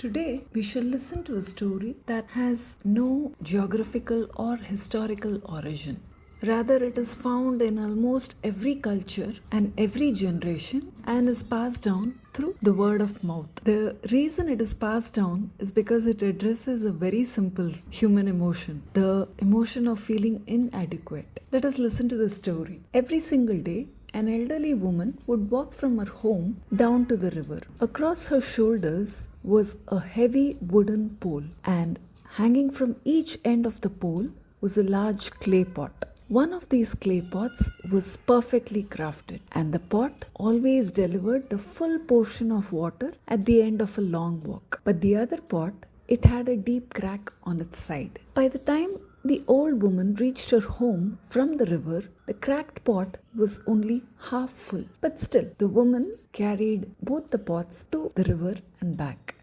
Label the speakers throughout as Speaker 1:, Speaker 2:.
Speaker 1: Today, we shall listen to a story that has no geographical or historical origin. Rather, it is found in almost every culture and every generation and is passed down through the word of mouth. The reason it is passed down is because it addresses a very simple human emotion, the emotion of feeling inadequate. Let us listen to the story. Every single day, an elderly woman would walk from her home down to the river. Across her shoulders was a heavy wooden pole, and hanging from each end of the pole was a large clay pot. One of these clay pots was perfectly crafted, and the pot always delivered the full portion of water at the end of a long walk. But the other pot, it had a deep crack on its side. By the time the old woman reached her home from the river, the cracked pot was only half full. But still, the woman carried both the pots to the river and back.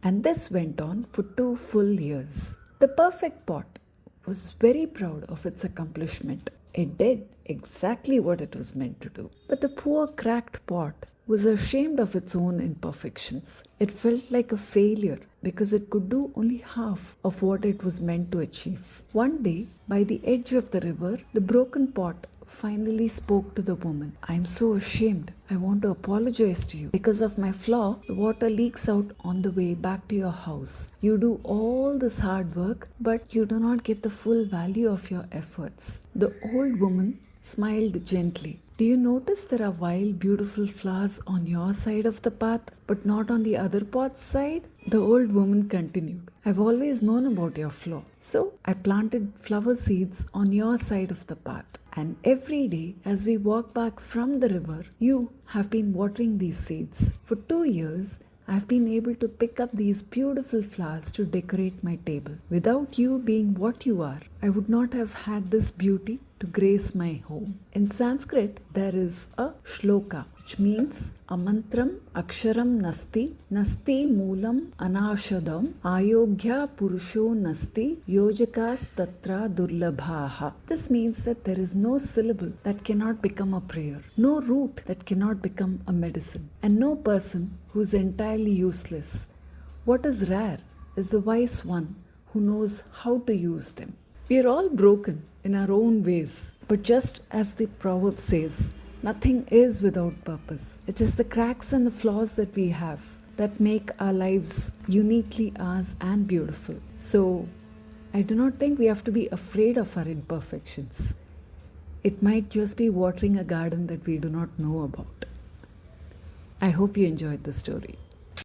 Speaker 1: And this went on for 2 full years. The perfect pot was very proud of its accomplishment. It did exactly what it was meant to do. But the poor cracked pot was ashamed of its own imperfections. It felt like a failure because it could do only half of what it was meant to achieve. One day, by the edge of the river, the broken pot finally spoke to the woman. "I am so ashamed. I want to apologize to you. Because of my flaw, the water leaks out on the way back to your house. You do all this hard work, but you do not get the full value of your efforts." The old woman smiled gently. "Do you notice there are wild, beautiful flowers on your side of the path, but not on the other pot's side?" The old woman continued. "I've always known about your flaw, so I planted flower seeds on your side of the path. And every day, as we walk back from the river, you have been watering these seeds. For 2 years, I've been able to pick up these beautiful flowers to decorate my table. Without you being what you are, I would not have had this beauty to grace my home." In Sanskrit, there is a shloka, which means amantram aksharam nasti moolam anashadam ayogya purusho nasti yojakas tatra durlabhaha. This means that there is no syllable that cannot become a prayer, no root that cannot become a medicine, and no person who is entirely useless. What is rare is the wise one who knows how to use them. We are all broken in our own ways, but just as the proverb says, nothing is without purpose. It is the cracks and the flaws that we have that make our lives uniquely ours and beautiful. So, I do not think we have to be afraid of our imperfections. It might just be watering a garden that we do not know about. I hope you enjoyed the story.